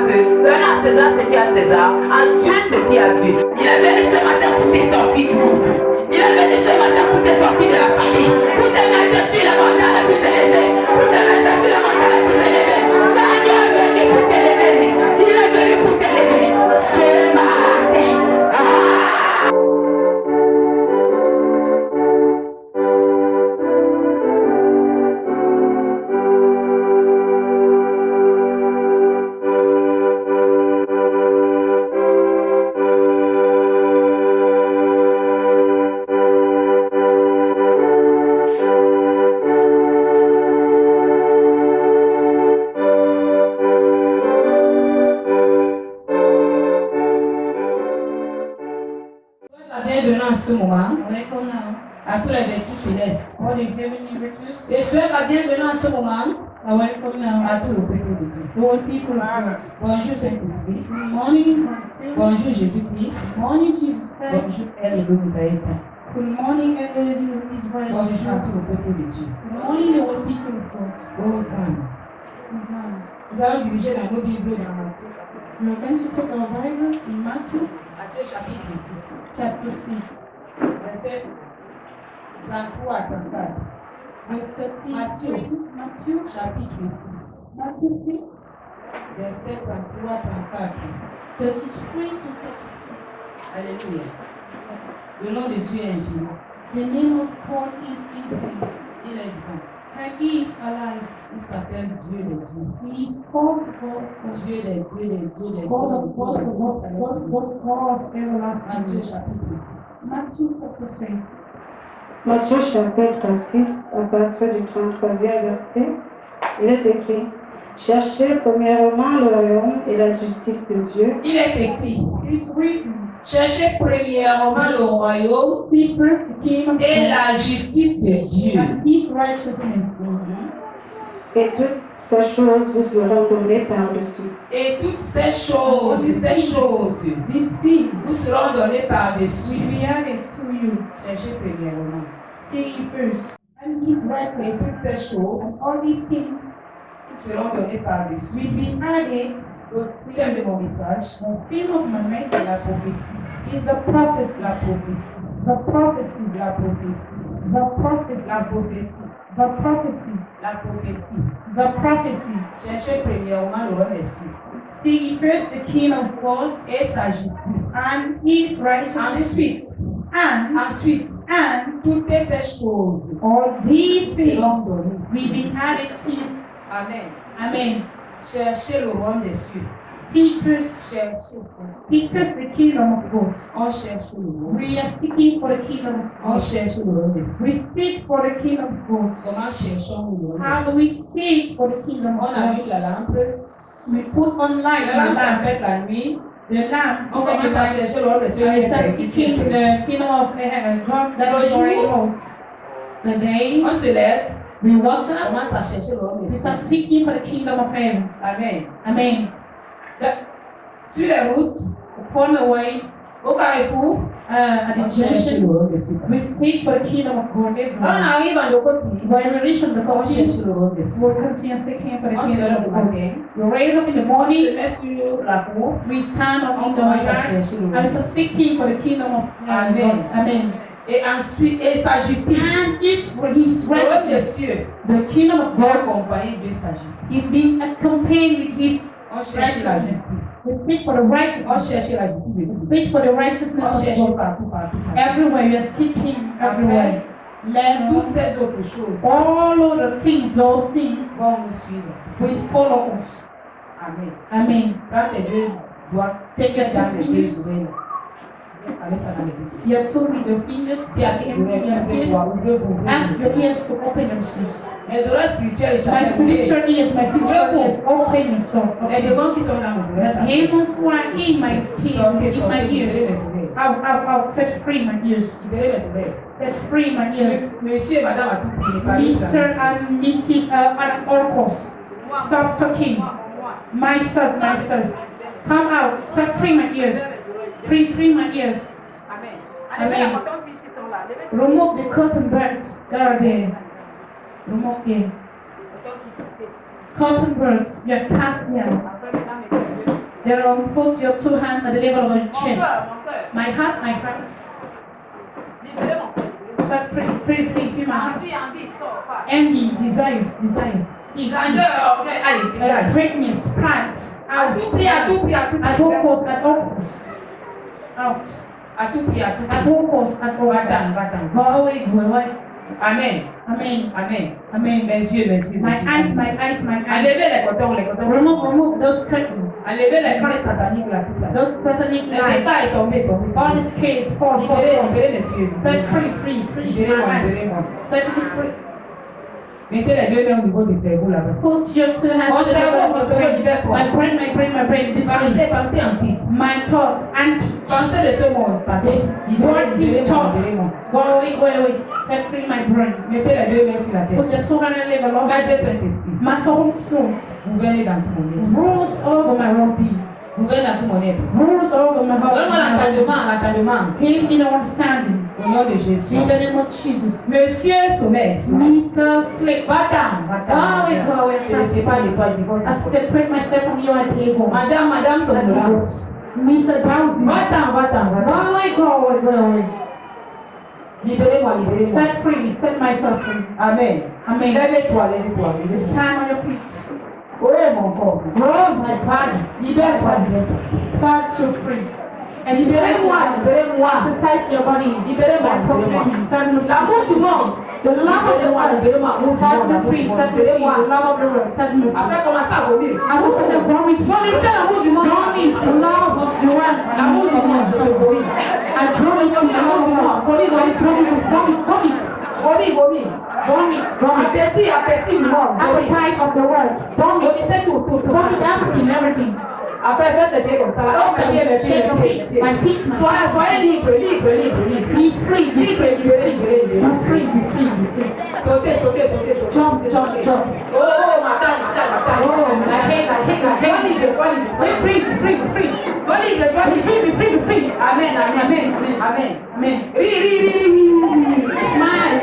Donne à César ce qui est à César. À Dieu ce qui est à Dieu. Il est venu ce matin pour te sortir du monde. Il est venu ce matin pour te sortir de la famille. Pour te mettre sur la montagne la plus élevée. Pour te mettre sur la montagne la plus élevée. L'agneau est venu pour t'élever. Il est venu pour t'élever. Ce matin. Bienvenue en ce moment à tous les vertus célestes. Et souhaite la bienvenue en ce moment à tous le peuple de Dieu. Bonjour Saint-Esprit. Bonjour Jésus-Christ. Bonjour Elohim Misaël. Bonjour tout le peuple de Dieu. Hosanna. Nous allons diriger dans nos Bibles dans Matthieu. We're going to take our Bible in Matthew Matthieu chapitre 6. chapter 6, Verset 33 à 34. verse 33. Matthew Chapitre 6. Matthew 6, Verset 33 à 34. 33 to 34. Alléluia. Le nom de Dieu est infini. The name of God is infinite, Il est vivant. and He is alive. Il s'appelle Dieu des dieux. He is called God of Dieu des dieux, des dieux, des God of gods, dieux. gods, everlasting. Matthieu chapitre 6. Matthew chapter 6. Matthieu chapitre 6, à partir du 33e verset, il est écrit: Cherchez premièrement le royaume et la justice de Dieu. Il est écrit: It's written, cherchez premièrement le royaume seek first the kingdom of et God la justice de Dieu. and His righteousness, Et toutes ces choses vous seront données par-dessus. Et toutes ces choses, these things vous seront données par-dessus. will be added to you. Cherchez premièrement. Seek ye first, and His Et righteousness, toutes ces choses and all these things vous seront données par-dessus. will be added. Le thème de mon message The theme of my est message la prophétie. is the prophecy, La prophétie. the prophecy, La prophétie. the prophecy, La prophétie. the prophecy, La prophétie. the prophecy. Cherchez premièrement le royaume des cieux Seek ye first the kingdom of God et sa justice. and His righteousness, Ensuite, and toutes ces choses all these things seront données. will be added to you. Amen. Amen. Cherchez le royaume des cieux. Seek first, Cherchez. seek first the kingdom of God. On cherche le royaume. We are seeking for the kingdom of On God. cherche le royaume des cieux. We seek for the kingdom of God. Comment cherchons le royaume How des do cieux? we seek for the kingdom On of God? allume la lampe. We put on light La in the lampe lamp. appelle la nuit. The lamp. On commence à chercher le royaume des cieux. So we start seeking the kingdom of God that is already home. The day On se lève. we woke On up, commence à chercher le royaume we des start cieux. seeking for the kingdom of heaven. Amen. Amen. Sur les routes, Upon the way, au carrefour, at on the cherche le junction, royaume des cieux. we seek for the kingdom of God On everywhere. arrive en Lokoti. When we reach on the On cherche country, le royaume des cieux. we'll continue seeking for the On se kingdom lève of le God. matin. We raise up in the On se morning, met sur la cour. we stand up in On the commence à yard, chercher le and we royaume des start cieux. seeking for the kingdom of Amen. God. Amen. Et ensuite, et sa justice. And His Le royaume des righteousness, cieux the kingdom of doit God, accompagner de sa justice. is being accompanied with His On cherche la righteousness. justice. We seek for the On righteousness. cherche la justice. We seek for the On righteousness of cherche God. partout, partout, partout. Everywhere we are seeking, everywhere. Let Toutes us, ces autres choses all of the things, those things vont nous suivre. will follow us. Amen. Amen. Prends tes deux doigts, Take your dans les two deux fingers, oreilles. Avec ça dans les deux. your two middle fingers, Dis à tes oreilles, your ouvre-toi, ears. ouvre-toi. Ask your ears to open themselves. Les oreilles spirituelles, My chacun spiritual ears, my physical ears, open yourself. les démons qui sont dans mes The oreilles, chacun. demons who are in my ears, Sortez, in sortez, my libérez ears, mes oreilles. I'll set free my ears. Libérez mes oreilles. Set free my ears. Monsieur et madame a tout pris, les parents, Mr. and Mrs. At Orcos, stop talking. Myself, come out. Set free my ears. Free my ears. Amen. Remove the cotton birds that are there. Remove them. Cotton birds, your cassia. Put your 2 hands at the level of your chest. My heart, my heart. Start free my heart. Envy, desires. Greatness, pride, out. At all costs. Out. At all costs. Go away. Amen. Mes yeux. My eyes. Enlevez les cotons. Remove those curtains. Enlevez les clés sataniques là, tout ça. Those satanic Les lies. états est tombé. All these kids fall. Libérez, messieurs. Set free. Libérez-moi. Set free. Mettez les 2 mains au niveau du cerveau là-bas. Put your 2 hands. Mon cerveau, libère-toi. My brain. Pensez antique. My thoughts and Pensez de ce monde, pardon. worldly thoughts. Libérez-moi. Go away. Set free my brain. Mettez les 2 mains sur la tête. Put your 2 hands at the level of Maître Saint-Esprit, my Holy Spirit. gouvernez dans tout mon être. Rules over my well-being. Gouvernez dans tout mon être. Rules over my Donne-moi heart. l'entendement. Give me the understanding. Au nom de Jésus. In the name of Jesus. Monsieur Sommet, Mr. Sleep. va-t'en. Go away. Je ne sais pas de toi, je I separate myself from you and play home. Madame Somnolence. Mr. Drowsy. Va-t'en. Go away. Libérez-moi. Set free. Set myself free. Amen. Lève-toi. Stand on your feet. Oh mon corps. Oh my body. Libère-toi. Set you free. And Libérez-moi. exercise your body. Libérez-moi. L'amour du monde. The love of the world. Libérez-moi. Set me free. Set me free. The love of the world. Set me free. Après, commencez à vomir. I want to vomit. Vomissez l'amour du monde. Vomit the love of the world. L'amour du monde, je te vomis. I vomit the love of the world. Vomit. Appétit du monde. Appetite of the world. Vomit. Vomissez tout. Vomit everything. Après, faites les pieds comme ça. Shake your feet. My feet. Soyez libre. Be free. Libérez. Be free. Sautez. Jump. Oh, madame. Oh, I hate. Sois libre. Free. Sois libre. Be free. Amen. Amen. Ri. Smile.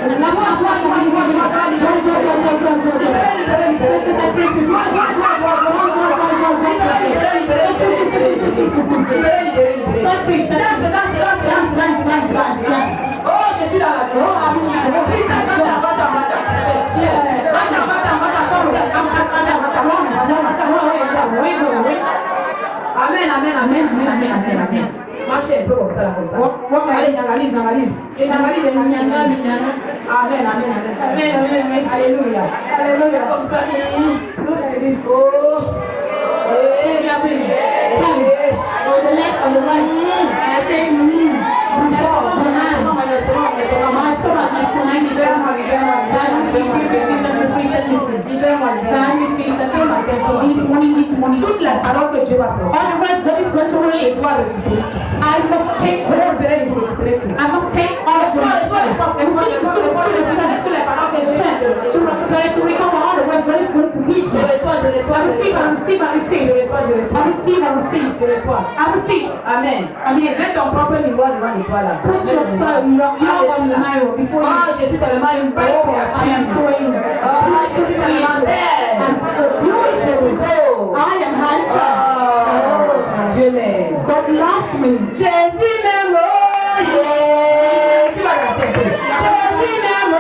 Oh, je suis dans la joie. Amen. Marchez un peu comme ça. Allez, j'analyse. Amen. Alléluia. Comme ça. On the left, on the right. I say, Toute la parole que Dieu va faire. I must take all of it. I must take all of it. To recover all the rest, but it's going to reach. I receive. Amen. Mets ton propre miroir devant l'étoile là. Put yourself, your on the mirror before you. Je suis tellement une belle I am so in. Je suis tellement belle. I'm so beautiful. I am handsome. Dieu m'aime. God loves me. Jésus m'aime. Tu vas l'accepter. Jésus m'aime.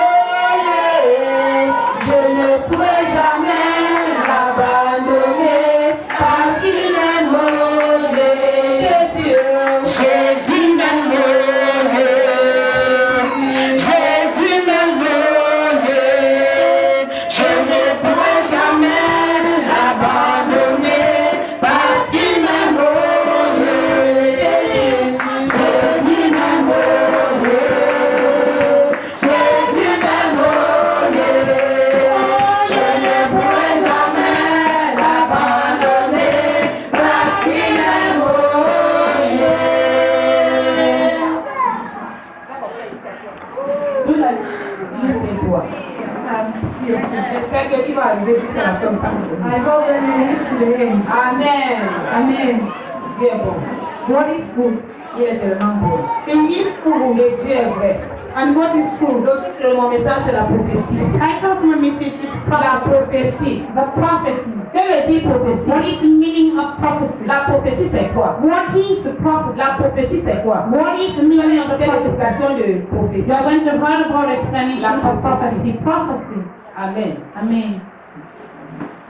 Je ne pourrai jamais l'abandonner parce qu'il m'aime. Jésus m'aime. Jésus m'aime. Je ne pourrai jamais l'abandonner parce qu'il m'aime. J'espère que tu vas arriver jusqu'à la fin sans me. I hope that you reach to the end. Amen. Amen. Dieu est bon. God is good. Il est tellement bon. He is good. Et Dieu est vrai. And what is true? Le titre de mon message, c'est la prophétie. Title of my message is La prophétie. The prophecy. Que veut dire prophétie? What is the meaning of prophecy? La prophétie, c'est quoi? What is the prophecy? La prophétie, c'est quoi? What is the meaning of the Quelle prophecy? explication de prophétie? You are going to hear about explanation La of prophecy. prophétie. Prophecy. Amen. Amen.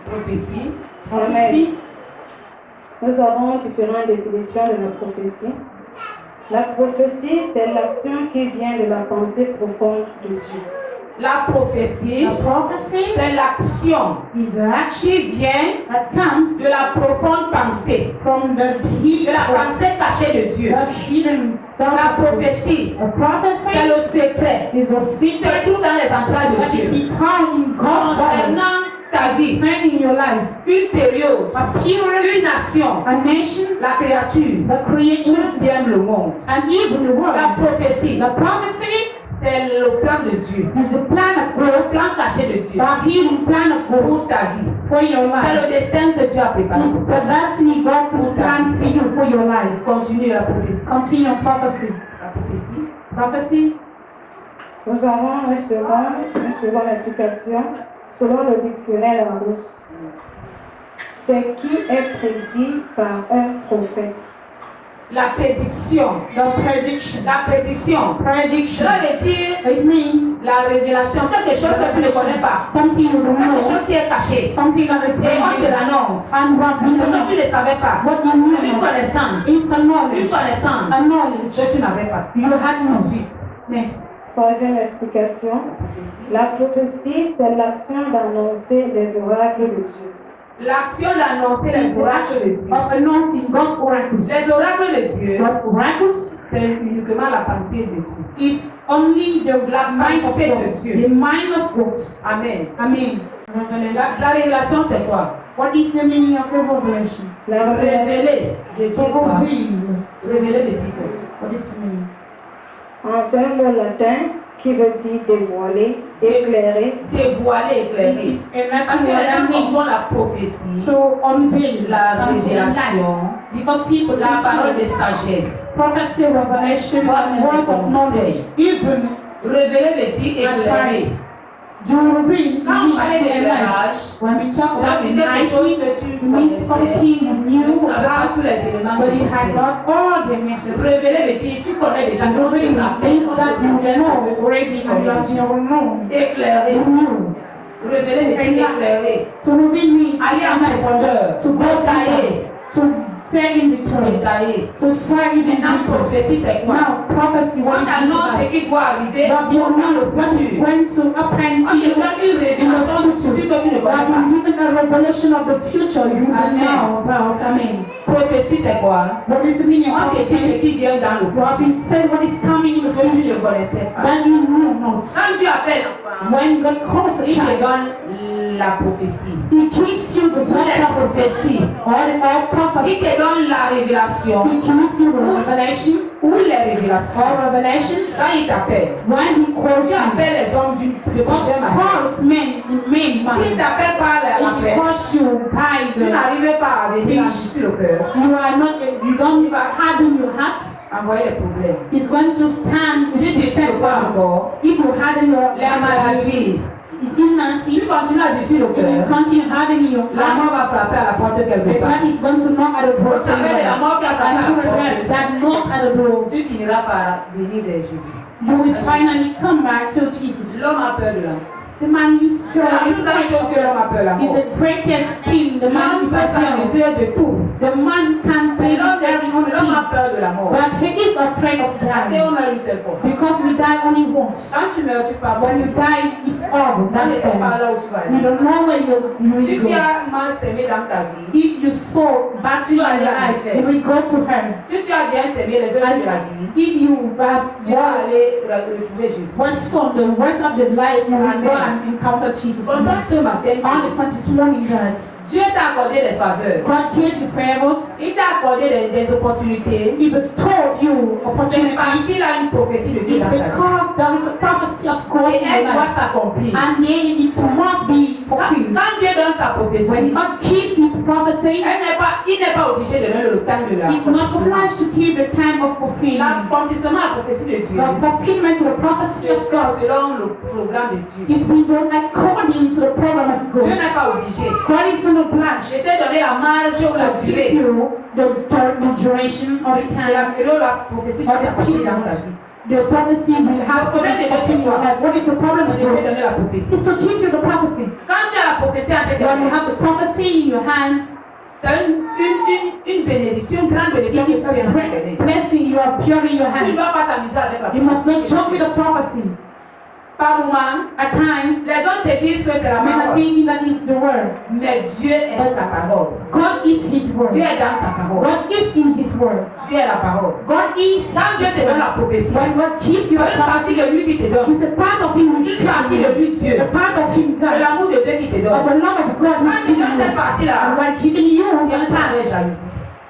Prophétie. Prophecy. Nous avons différentes définitions de la prophétie. La prophétie, c'est l'action qui vient de la pensée profonde de Dieu. La prophétie, The prophecy c'est l'action is the action qui vient that comes de la profonde pensée, from the de la pensée cachée de Dieu. hidden La prophétie, A prophecy c'est le secret is a qui secret se trouve dans les entrailles that de is Dieu. found in God's word Concernant ta vie, concerning your life. une période, A period, une nation, a nation, la créature, the creation, ou bien le monde. and even the world. La prophétie, The prophecy c'est le plan de Dieu, is the plan of le God, plan caché de Dieu the hidden plan of God pour ta vie. for your C'est life. le destin que Dieu a préparé. It's the destiny God planned for you for your life. Continue la prophétie. Continue prophecy. La prophétie. Prophecy. Nous avons une seconde explication selon le dictionnaire Larousse. Ce qui est prédit par un prophète. La prédiction. The prediction. La prédiction. Prediction. Cela veut dire It means la révélation, quelque chose que tu ne connais pas, something you don't quelque know, chose qui est caché. something that is Et on te hidden, l'annonce. and what you Ce que tu know, ne savais pas. what you knew, Une connaissance. is a Une knowledge, connaissance a knowledge que tu n'avais pas. you had no. Ensuite, Next. Troisième explication. La prophétie, c'est l'action d'annoncer les oracles de Dieu. l'action d'annoncer les Is the oracles de action Dieu. of announcing God's oracles. Les oracles de Dieu, God's oracles c'est uniquement la pensée de Dieu. is only the mind of pensée de God. Dieu. The mind of God. Amen. Amen. Revelation. La révélation, c'est quoi? What is the meaning of revelation? La révélation, Révéler de Dieu. To quoi? reveal. Révéler de Dieu. What is the meaning? c'est un mot latin qui veut dire dévoiler, éclairer. Dévoiler, It éclairer. is a Parce que les gens Latin word confondent la prophétie, to unveil, la and to enlighten. révélation, Because people la parole de think sagesse. prophecy, revelation, and words of knowledge, even Révéler veut dire éclairer. to reveal, Quand on parlait to enlighten. d'éclairage, When we talk ça about veut dire quelque chose enlightenment, que tu it means connaissais, something you mais knew tu n'avais pas about, tous les éléments but you had nécessaires. not all the necessary. Révéler veut dire tu connais déjà, And donc tu reveal rappelles, things that you know already and that you know. éclairer. You knew. Révéler veut dire éclairer. To reveal means Aller en profondeur, to go détailler, to say in detail, détailler. to say it in Maintenant, detail. prophétie, c'est quoi? Now, prophecy, On what is annonce ce it? qui doit arriver That you dans know le what is futur. going to happen On to te you donne une révélation du futur que tu ne connais That pas. will give a revelation of the future you don't Amen. know about. Amen. Prophétie, c'est quoi? What is the meaning On of te dit ce prophecy? qui vient dans le You have futur been said what is coming in the que tu future ne connaissais pas. that you know not. Quand tu appelles l'enfant, When God calls a il te child, donne la prophétie. He gives you the Ou les prophecy. prophéties. All Il prophecy. te donne la révélation He gives you the revelation ou les révélations. or revelations. Quand il t'appelle, When He calls tu you, appelles les hommes de God plusieurs manières. calls men in many S'il manners. t'appelle par la He flèche, calls you by tu the n'arrives pas à venir enrichir le cœur, you are not you don't harden your heart. envoyer les problèmes. He's going to stand with Tu his dis sur le cœur encore, If you harden your les maladies. Tu illnesses, continues à dire le if you cœur, continue hardening your la mort heart, va frapper à la porte quelque the part. God is going to knock at the door. Vous savez, de la mort qui a frappé And à you la will get porte, that knock at the door. tu finiras par venir vers Jésus. You will finally come back to Jesus. L'homme a peur de la mort. The man is C'est la strong. plus grande chose que l'homme a peur de la Is mort. the greatest king. The man L'homme is peut s'amuser de tout. The man can Mais play l'homme every l'homme a thing, peur de la mort. but he is afraid of Parce dying qu'on meurt une seule fois. because we die only once. Quand tu meurs, tu pars. When you die, it's over. On ne That's sait pas all. là où tu vas You aller. don't know where you Si will tu go. as mal sémé dans ta vie, If you sow battery in your life, you will go to hell. si tu as bien sémé les œuvres de la vie, If you have tu vas aller retrouver Jésus. one son, the rest of the life you will go Amen. and encounter Jesus. Comprends ce matin, Understand this morning that Dieu t'a accordé des faveurs. God gave you favors. Il t'a accordé des opportunités. He bestowed you C'est opportunities. parce qu'il a une prophétie de Dieu It's dans ta vie. because there is a prophecy of God Et in your elle doit life. s'accomplir. And then it must be fulfilled. Quand Dieu donne sa When prophétie, God gives his prophecy, il n'est pas obligé de donner le temps de he's not l'accomplissement. obliged to give the time of fulfilling. L'accomplissement de la prophétie de Dieu, The fulfillment of the prophecy c'est of God selon le programme de Dieu. is being done according to the program of Dieu God. n'est pas obligé. God is not obliged Je t'ai donné la marge ou la to give durée you the duration or the de time. la prophétie doit s'accomplir dans ta vie. The prophecy will have to be fulfilled in your life. What is the problem On with devait God? donner la prophétie. It's to give you the prophecy. Quand tu as la prophétie entre tes When you mains, have the prophecy in your hand, c'est une bénédiction, une grande bénédiction it que is tu a tiens dans tes great mains. blessing you are pure in your Tu ne hand. dois pas t'amuser avec la You must not prophétie. joke with the prophecy. Par moment, At times, les hommes se disent que c'est la men are parole. thinking that is the word. Mais Dieu est ta parole. God is His word. Dieu est dans sa parole. God is in His word. Dieu est la parole. God is Quand Dieu His te donne word. la prophétie, When God gives you c'est a une partie prophecy, de lui qui te donne. it's a part of Him who is Une partie de lui, Dieu. a part of Him, De God. l'amour de Dieu qui te Of donne. the love of God Quand who tu is in donnes cette you. partie-là, And when giving you, viens ça avec jalousie.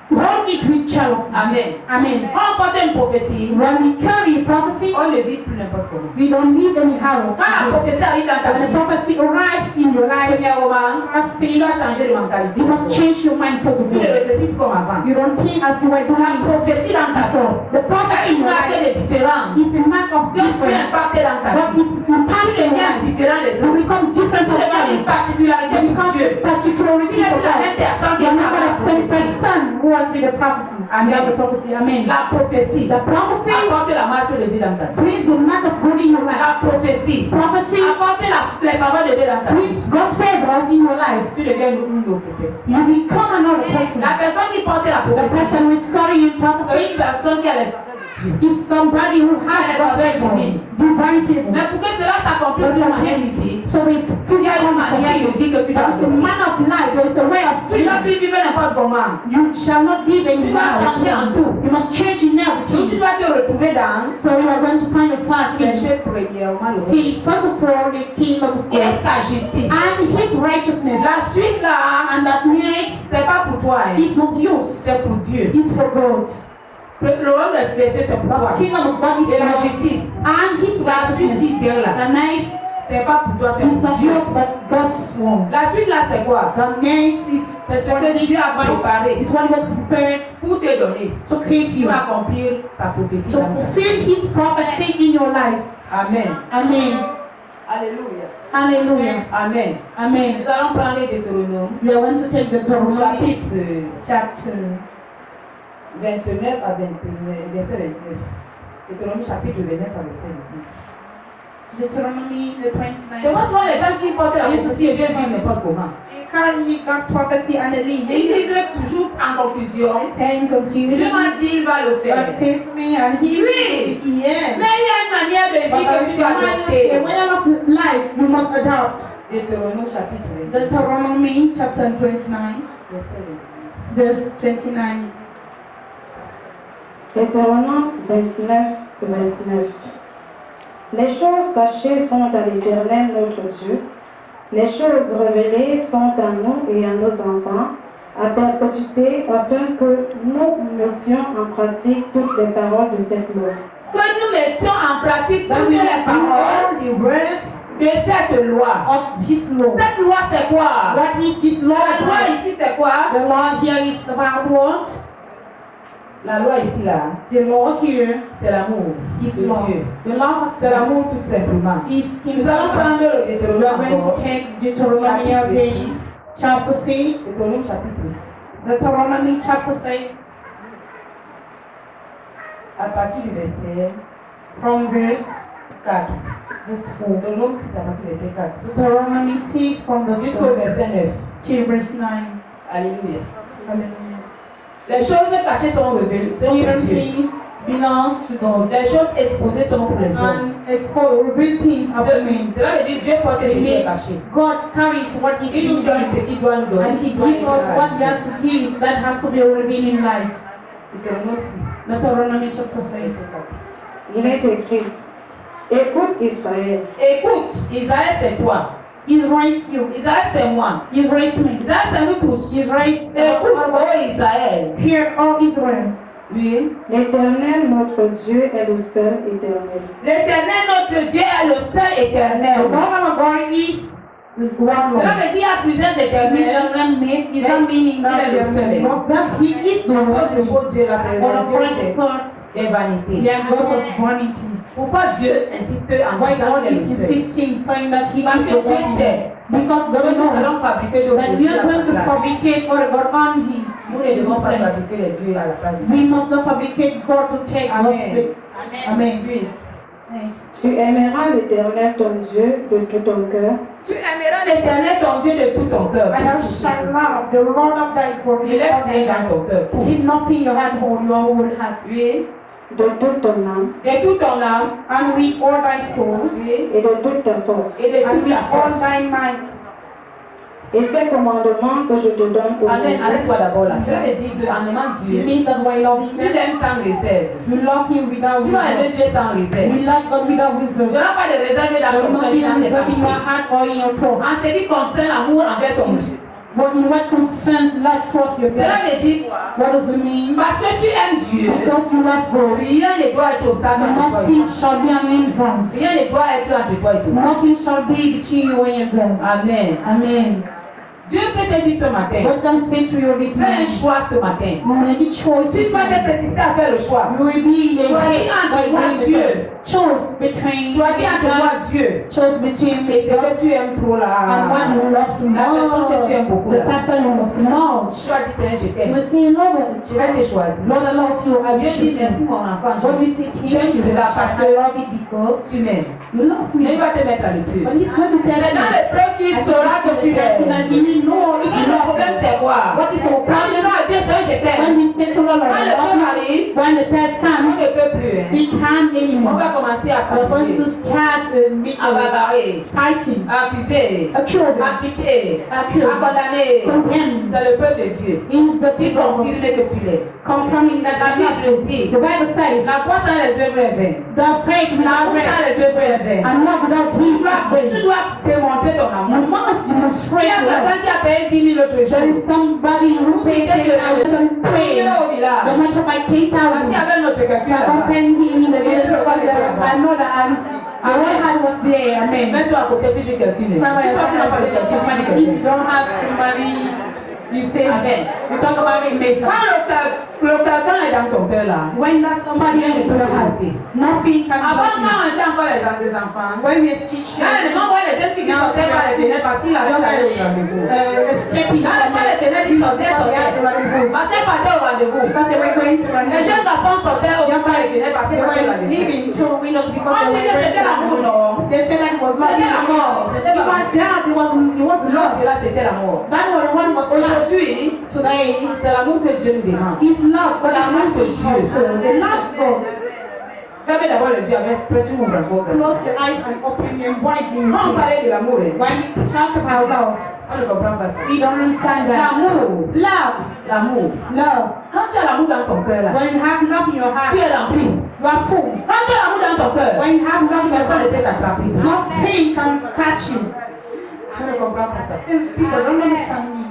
hold it with jealousy. Amen. Amen. Quand on porte une prophétie, When we carry a prophecy, on ne vit plus n'importe comment. we don't live anyhow. Quand la prophétie arrive dans ta When the vie, prophecy arrives in your life, premièrement, first tu thing, dois changer de mentalité. you must change your mind first of Tu ne all. réfléchis plus comme avant. You don't think as you were La doing prophétie dans ta vie, before. The prophecy in elle your marque life des différences. is a mark of Donc tu es difference. impacté dans ta God vie. is Tu impacting your deviens life. différent des You autres. become different Tu from deviens une others. particularité You pour become Dieu. a particularity Tu n'es for plus la God. même personne qui You are est not dans la the same prophétie. person who was with the prophecy. Amen. You have the prophecy. Amen. La prophétie The prophecy apporte la marque de Dieu dans ta vie. brings the mark of God in your life. La prophétie Prophecy apporte les faveurs de Dieu dans ta vie. brings God's favors in your life. Tu deviens une autre personne. You become another person. La personne qui porte la The prophétie, person who is carrying c'est prophecy une personne qui a les faveurs de Dieu. is somebody who has Elle est God's avec favor, lui. divine favor. Mais pour que cela s'accomplisse de manière visible, So we il y a une manière de dire que tu dois But the donner. man of life, there is a way of Tu ne dois living. plus vivre n'importe comment. You shall not live Tu in dois changer en now. tout. You must change in Donc tu everything. dois te retrouver dans So you are going to find yourself in chercher premièrement le see, first of all, the kingdom of et God sa justice. and His righteousness. La suite là, And that makes c'est pas pour toi, hein. is not yours. C'est pour Dieu. It's for God. Le royaume des cieux, c'est pour toi. The kingdom of God is Et la yours. justice. And His La suite righteousness. qui vient là, The next c'est pas pour toi, c'est is pour not Dieu. yours, but God's one. La suite là, c'est quoi? The next is C'est ce que Dieu a préparé is what was prepared pour te donner. to create Tu you. vas accomplir sa prophétie. To dans ta vie. fulfill His prophecy in your life. Amen. Amen. Alléluia. Hallelujah. Amen. Amen. Nous allons prendre Deutéronome, We are going to take the Deuteronomy chapitre chapter 29 à 29, verset 29. Deutéronome chapitre 29 à verset 29. Deuteronomy the 29. C'est moi souvent les gens qui portent la prophétie et Dieu vit n'importe comment. They currently got prophecy and they Ils live. disent toujours en conclusion, Saying Dieu confusion. m'a dit il va le God faire. saved me and He Oui. yeah. Mais il y a une manière de But vie there que tu is dois a adopter. way of life you must adopt. Deutéronome chapitre 29, Deuteronomy chapter 29, verset 29. verse 29. Deutéronome 29. Les choses cachées sont à l'Éternel notre Dieu. Les choses révélées sont à nous et à nos enfants, à perpétuité, afin que nous mettions en pratique toutes les paroles de cette loi. Que nous mettions en pratique That toutes we les paroles all the words de cette loi. of this law. Cette loi c'est quoi? What is this law La loi about? ici c'est quoi? The law here is about what? La loi ici là, The law here c'est l'amour is de law. Dieu. The law C'est l'amour tout simplement. is Nous allons prendre le We are Deutéronome going to encore, take Deuteronomy chapitre again, 6. chapter 6. Deutéronome chapitre 6. Deuteronomy chapter 6, À partir du verset from verse 4. 4. Deutéronome 6 à partir du verset 4. Deuteronomy 6 from verse Jusqu'au 4 verset 9. to verse 9. Alléluia. Hallelujah. Les choses cachées sont révélées, sont Hidden pour Dieu. things belong to God. Les choses exposées sont pour les hommes. And expose revealed things of the men. Cela veut dire Dieu porte ce qui est caché. God carries what is Il nous in donne him, ce qu'il doit nous donner. and He gives us what He has to give that has to be revealed in light. Deutéronome 6. Deuteronomy chapter 6. Il est écrit, écoute Israël, Écoute, Israël c'est toi. Israel is you. Israël c'est moi. Israel is me. Israël c'est nous tous. Israel is Écoute, oh Israël. Hear, all Israel. Oui. l'Éternel notre Dieu est le seul éternel. L'éternel notre Dieu est le seul The éternel. Lord our God is one Cela Lord. veut dire qu'il y a plusieurs éternels. Is that meaning that Il est le seul. that He is the Sauf one? que pour Dieu, là, c'est For the first des part, vanités. they are gods of vanities. Pourquoi Dieu insiste en Why disant God qu'il est le is seul? insisting, saying that He Parce is que the Dieu one? sait Because que God nous allons knows fabriquer d'autres that we dieux are à going to sa place. fabricate for God on Him. Nous ne devons pas fabriquer les dieux à la place de Dieu. We must not fabricate God to take God's Amen. place. Amen. Ensuite, Next. Tu aimeras l'Éternel ton Dieu de tout ton cœur, tu aimeras l'Éternel ton Dieu de tout ton cœur. And thou shalt love the Lord of thy God Il with laisse all thy rien dans heart. ton cœur. Pour Leave nothing your hand hold, your whole heart. lui, de toute ton âme de toute ton âme, And with all thy soul, lui, et de toute ta force. et de and toute with ta all force. thy might. Et ces commandements que je te donne Amen. aujourd'hui Arrête-toi d'abord là. Cela veut dire qu'en aimant It Dieu, means that while loving tu Him, l'aimes sans réserve. you love Him without Tu vas aimer reserve. Dieu sans réserve. We love God without Il n'y reserve. aura pas de réserve dans There will ton not cœur be ni a dans tes reserve in your pensées. heart or in your thoughts. En ce qui concerne l'amour envers ton Dieu. But in what concerns love towards your Cela God, veut dire quoi? what does it mean? Parce que tu aimes Dieu, Because you love God, rien ne doit être obstacle entre toi et nothing toi. shall be an hindrance. Rien ne doit être entre toi et toi. Nothing shall be between you and your God. Amen. Amen. Dieu peut te dire ce matin, God can say to you this fais un morning, choix ce matin. you make a choice Tu this vas te morning. précipiter à faire le choix. You will be in a Choisis race entre by moi doing Dieu. the choice between Choisis entre moi God, Dieu. choice between Et ce God que tu aimes trop and là. one who loves La personne que tu aimes beaucoup the là. person who loves much. Tu vas dire Seigneur, je You t'aime. will say, Lord, Je vais te choisir. Lord, I love you. I Dieu choose dit merci you. mon enfant. God will say, J'aime thank you. cela parce I que love it because tu m'aimes. you love Mais il me. va te mettre à l'épreuve. But He's going to test C'est dans you. l'épreuve qu'il saura que tu l'aimes. He will know if Et you le love problème Him. c'est quoi? What is our Quand tu dis problem? à Dieu Seigneur, je t'aime. When we say to the Lord, Quand le I love problème you, arrive, when the test on comes, ne peut plus. Hein. we can't On anymore. va commencer à We're going to s'appeler, start à bagarrer, fighting, à accuser, accusing, à critiquer, à accusing, condamner. condemning. C'est le peuple de Dieu. Is the Il people confirme que tu l'aimes. confirming that La you love Bible Him. dit, The Bible says, la foi sans les œuvres est vaine. the faith La without foi sans faith les œuvres est vaine. and love without Tu deeds is dois, tu vain. dois démontrer ton You amour. must Il y demonstrate a love. quelqu'un qui a payé 10 000 l'autre There jour. is somebody who paid 10,000 and Il paid est au the village. much of my Parce qu'il y 10,000. avait notre quelqu'un I là-bas. opened him in the village because I know that the one hand was there. Amen. Mets-toi à côté, tu dis quelqu'un. Si Somebody toi, tu n'as pas de quelqu'un, tu dis if quelqu'un. you don't have somebody, you say, Amen. you talk about it later. Quand le quelqu'un est dans ton cœur là, When that somebody is in your heart, nothing can avant stop quand on était encore les enfants, you. When we are teaching, dans la maison, on voit les jeunes filles qui sortaient par les fenêtres parce qu'ils avaient allé au rendez-vous. escaping Dans les fenêtres, ils sortaient, parce qu'ils partaient au rendez-vous. because they were going to run. Les jeunes garçons sortaient au par les fenêtres parce They qu'ils partaient au were rendez-vous. leaving through windows because On they dit que were c'était l'amour, non? They said that it was not. C'était la mort. It C'était pas was that. It wasn't l'autre love. là, c'était la mort. That one was love. Aujourd'hui, Today, c'est l'amour que Dieu nous demande. is love. But L'amour de it's Dieu. the love God. Fermez d'abord les yeux avec petit ou grand. Close your eyes and open them widely. Quand on parlait de l'amour, When we talk about love, on ne comprend pas ça. we don't understand that. L'amour, Love, l'amour. love. Quand tu as l'amour dans ton cœur là, When you have love in your heart, tu es rempli. you are full. Quand tu as l'amour dans ton cœur, When you have love in your personne ne heart, peut t'attraper. nothing can catch you. Je ne comprends pas ça. People don't understand me.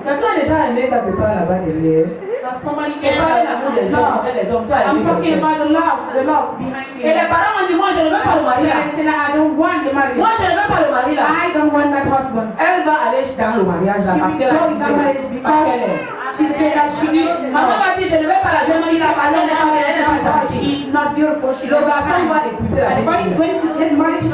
Quelqu'un a déjà aimé quelque part là-bas derrière. That somebody Tu parlais de l'amour des hommes, avec les hommes, tu as I'm aimé talking quelqu'un. about the love behind Et les it. parents m'ont dit, moi je ne veux pas le mari là. They say that I don't want the marriage. Moi je ne veux pas le mari là. I don't want that husband. Elle va aller dans le mariage là She parce will qu'elle a go in that marriage quitté. Parce qu'elle est. because she said that she is Maman love. m'a dit, je ne veux pas la jeune fille là, parce qu'elle n'est pas belle, elle n'est pas gentille. She's not beautiful. She Le doesn't garçon va have. épouser la The jeune boy is fille. going to get married to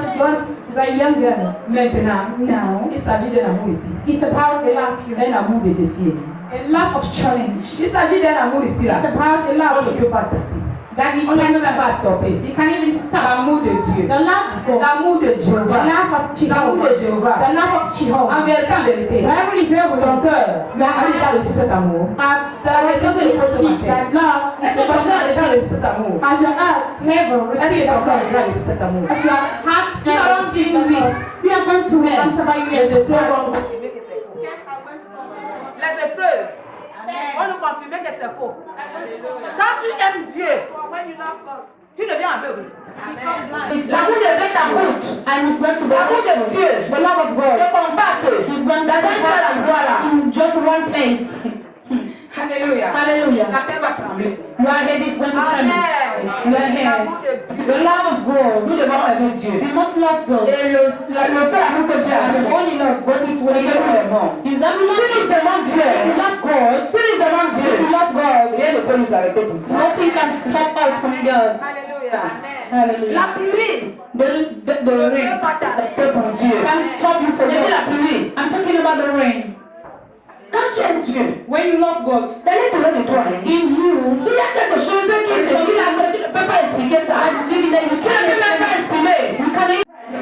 the young girl. Maintenant, Now, il s'agit d'un amour ici. it's about the love here. Un amour de défi. A love of challenge. Il s'agit d'un amour ici It's là. about the On love ne here. peut pas taper. That you On ne peut can, même pas stopper. you can't even stop. L'amour de Dieu. The love of God. L'amour de The Jéhovah. love of L'amour de Jehovah. Jéhovah. The love of En Jehovah. vérité, en vérité. So I really feel with Ton them. cœur a déjà reçu cet amour. C'est la question que je pose ce matin. That love Est-ce is que ton cœur a déjà a reçu cet amour? as your heart never Est-ce que received ton cœur a love. déjà reçu cet amour? As your heart Nous never allons dire received oui. love. We are going to answer by Les yes. épreuves vont nous confirmer que c'est faux. Les épreuves vont nous confirmer que c'est faux. Quand tu aimes Dieu, tu deviens aveugle. L'amour de Dieu s'accroute. And it's going to L'amour de be Dieu the love of ne God. combatte. It's going to Dans un seul endroit là. in just one place. Alléluia. Hallelujah. La terre va trembler. Your head is going to tremble. Amen. Your head. L'amour de Dieu. The love of God. Nous devons aimer Dieu. We must love God. Et le seul amour que Dieu a And the donné, only love que nous l'aimons. Is that Si nous aimons Dieu, we love God? si nous aimons Dieu, We love God. rien ne peut nous arrêter pour Dieu. Nothing can stop us from God. Alléluia. Hallelujah. La pluie The rain ne peut pas t'arrêter pour Dieu. can stop you from J'ai dit la God. pluie. I'm talking about the rain. Quand tu aimes Dieu, When you love God, dans l'intérieur de toi, in you, il y a quelque chose qui se vit là, mais tu ne peux pas expliquer ça. that's living that you Tu ne peux même pas exprimer. You can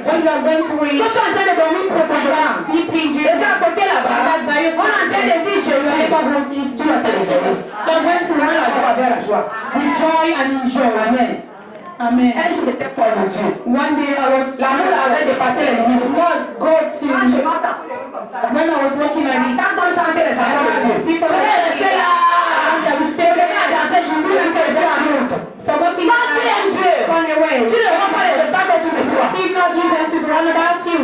when you are going to Quand rain, tu es en train de dormir profondément, sleeping, et puis à côté là-bas, that by on est en train de dire your Jésus. neighborhood is Tu vas saluer Jésus. You're going to Tu vas la joie rain avec la joie. with joy and enjoy. Amen. Amen. Un jour, j'étais folle de Dieu. One day I was L'amour avait dépassé les limites. God to Quand je marche à côté de comme ça, when I was walking like this. quand on chantait les chansons de Dieu, People je vais rester là. Je vais rester à danser, je vais rester à l'autre. Forgetting Quand tu aimes Dieu, on your way. tu ne vois pas les obstacles autour de toi. See not hindrances round about you.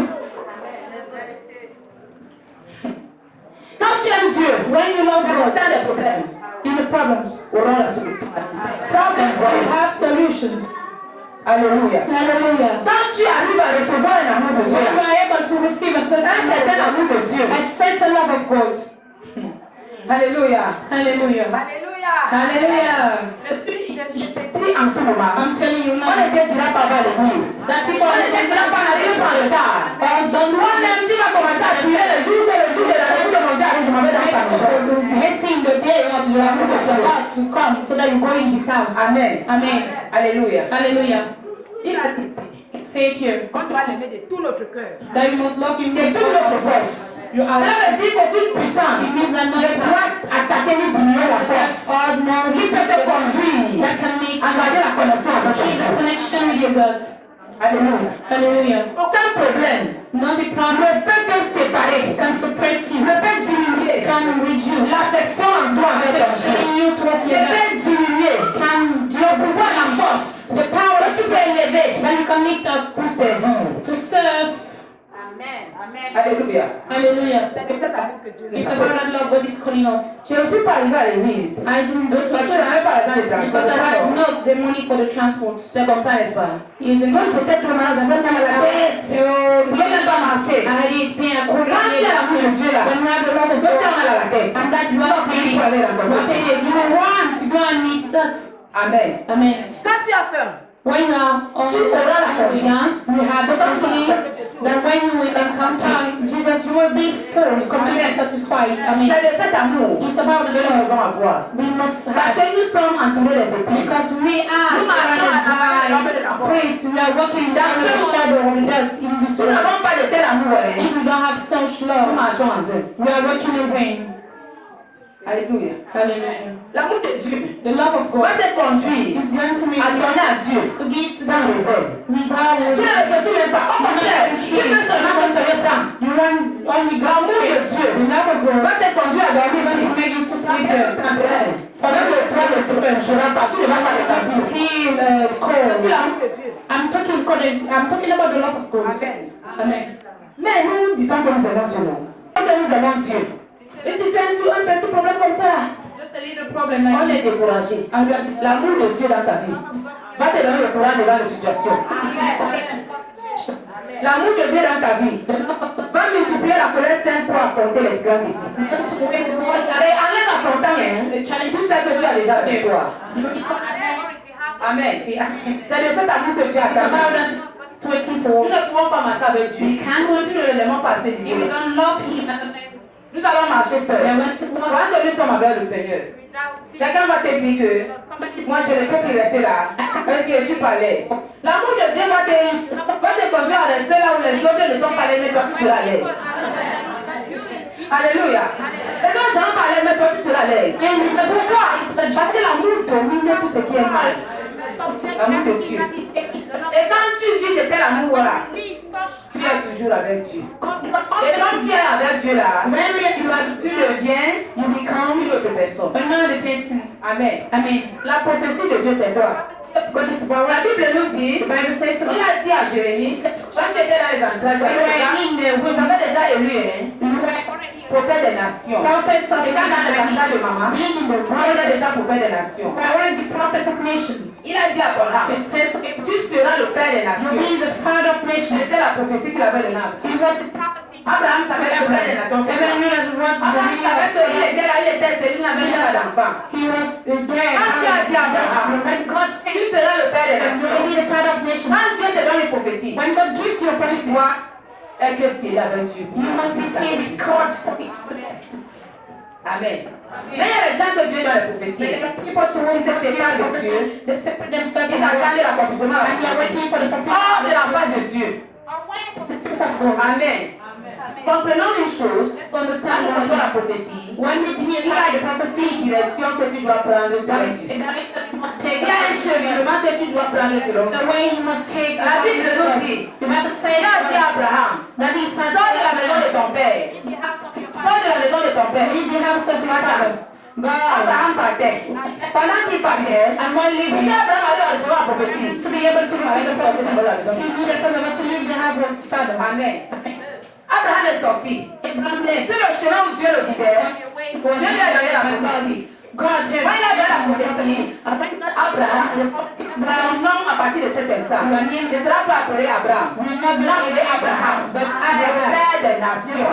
Quand tu aimes Dieu, When you love tu God, as des problèmes. in the problems, Auront la solution. problems will have solutions. Alléluia. Hallelujah. Quand tu arrives à recevoir un amour de Dieu, When you are able to receive a certain amour de Dieu. love of God. Alléluia. Hallelujah. Alléluia. Hallelujah. Je te dis en ce moment, I'm telling you on now ne te dira pas vers l'église. that people On ne te dira pas n'arrive pas le tard. don't Toi-même, tu vas commencer à tirer le jour de la rencontre de mon Dieu arrive, je m'en vais dans ta maison. hasten the day of the Lord God to come so that you go in his house. Amen. Amen. Alléluia. Hallelujah. Il a dit Say it here qu'on doit l'aimer de tout notre cœur, that you must love him de with toute all notre your force. You are Cela veut dire qu'aucune puissance It means that ne nothing pourra attaquer ni diminuer la force. Qui peut te conduire that can make à garder la connaissance de keep the Dieu. connection with God. Alléluia. Hallelujah. Aucun problème Not the ne problem peut te séparer, can separate you, ne peut diminuer can reduce l'affection en toi avec ton Dieu. affection you towards Ne your God, peut diminuer can le pouvoir, la force, the power que tu peux élever that you can lift up pour servir. to serve. Alléluia. Hallelujah. C'est de cet amour que Dieu nous It's a about donné. that love God is calling us. Je ne suis pas arrivé à l'église. I didn't go to Parce que je n'avais pas l'argent de transport. because I had not the money for the transport. C'est comme ça, n'est-ce pas? Isn't Comme it? j'étais trop malade, j'avais ça à la tête. Je ne pouvais même pas marcher. I didn't pay a quarter. Quand tu as l'amour de Dieu là, When you have the love of donc tu as God, mal à la tête. and that you are paying, Pour aller rencontrer. you will want to go and meet that. Amen. Amen. Quand tu as peur, When you are on tu auras la confiance. you have the confidence that when you will encounter Jesus, you will be full, completely satisfied. Amen. C'est de cet amour It's about que the nous love devons avoir. we must Parce have. que nous sommes entourés des épines. Because we are Nous marchons à la surrounded de la by mort. praise, we are walking down the shadow of death in this Nous world. n'avons pas de tel amour. If we don't have such Nous love, marchons en vain. we are working in vain. Alléluia. Hallelujah. L'amour de Dieu The love of va God te conduire is going to make à you donner à Dieu to give to sans God réserve. without Tu ne réfléchis même pas. Au contraire, tu veux seulement que tu le temps. You want only God L'amour de Dieu The love of God va te conduire à dormir is ici. going to make you to sleep Avec le here. tempérament. Avec le froid ne te pêchera pas. Tu ne vas pas ressentir. Feel C'est cold. l'amour de Dieu. I'm talking about the love of God. Amen. Amen. Mais nous disons que nous aimons Dieu. Non. Que nous aimons Dieu. Il suffit un petit problème comme ça. Just a little problem On like est this. découragé. L'amour de Dieu dans ta vie va te donner le courage devant les situations. L'amour de Dieu dans ta vie va multiplier la colère sainte pour affronter les grands défis. Et en les affrontant, tu sais que Dieu a déjà avec toi. Amen. C'est de cet amour que Dieu a It's about attendu. that waiting Nous for us. ne pouvons pas marcher avec Dieu. We can't go Si nous ne l'aimons pas assez If we bien. don't love Him, Nous allons marcher we seuls. are going to walk. Quand nous sommes avec le Seigneur, quelqu'un va te dire que moi je ne peux plus rester là parce que je suis pas à l'aise. L'amour de Dieu va te conduire à rester là où les autres ne sont pas à l'aise, mais toi tu seras à l'aise. Alléluia. Les autres ne sont pas à l'aise, mais toi tu seras à l'aise. Pourquoi? Parce que l'amour domine tout ce qui est mal. L'amour de Dieu. Et quand tu vis de tel amour là, tu es toujours avec Dieu. Et quand tu es avec Dieu là, tu deviens, you become une autre personne. Another person. Amen. Amen. La prophétie de Dieu c'est quoi? God is about La Bible nous dit, The Bible says il a dit à Jérémie, quand tu étais dans les entrailles, j'avais déjà élu prophète des nations. prophets of Et quand dans les entrailles de maman, being the il était déjà prophète des nations. priority prophets of nations. Il a dit à Abraham, He said to Abraham, tu seras le père des you nations. be the father of nations. C'était la prophétie qu'il avait donnée. It was the prophecy Abraham savait que le père des nations était stérile, il n'avait pas d'enfant. He was dead. Quand tu as dit à Abraham, When God said, tu seras le père des you will be nations. the father of nations. Quand Dieu te donne les prophéties, When God gives you a prophecy, toi, être scellé avec Dieu. you must be sealed God for it. Amen. Mais il y a les gens que Dieu donne les prophéties. There are people to whom Ils se séparent de Dieu. they separate themselves Ils attendent l'accomplissement de la and they are prophétie. waiting for the Hors de la fulfillment. face de Dieu. Away from the face of God. Amen. Comprenons une chose, quand nous comprenons la prophétie, When we il y hear a the une prophecy, direction que tu dois prendre sur there la is vie. a direction you must Il take. y a un cheminement que tu dois prendre selon The toi. way you must take. La Bible nous dit, The Bible says Dieu a dit à Abraham, that he said, sors de la maison de ton père, in the house of your sors father. de la maison de ton père. In the house of your father. Abraham partait. Pendant qu'il partait, And while pour living, qu'Abraham allait recevoir la prophétie, to be able to il fallait receive the qu'il sorte de la prophecy, maison. he needed first of all to leave the house of his father. Amen. Abraham est sorti. Abraham left. Sur le chemin où Dieu le guidait, Dieu lui a donné la prophétie. God had Quand il a donné la prophétie, Abraham, son nom à partir de cet instant, ne sera pas appelé Abraham. Il sera appelé Abraham, le père des nations.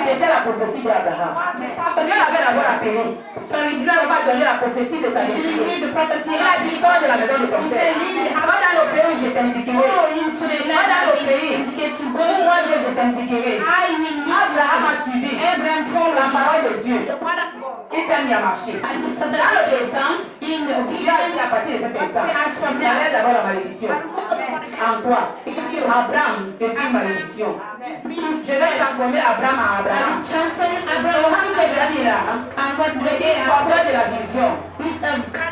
C'était la prophétie d'Abraham. Dieu l'avait d'abord appelé. Il lui avait pas donné la prophétie de sa destinée. Il a dit, sors de la maison de ton père. Va dans le pays où je t'indiquerai. Va dans le pays où moi je t'indiquerai. Abraham a suivi la parole de Dieu. Il s'est mis à marcher. Dans l'obéissance, Dieu a dit à partir de cet instant, il enlève d'abord la malédiction. En toi, Abraham devient malédiction. Je vais transformer Abraham en Abraham. Abraham que j'ai mis là, devient porteur de la vision.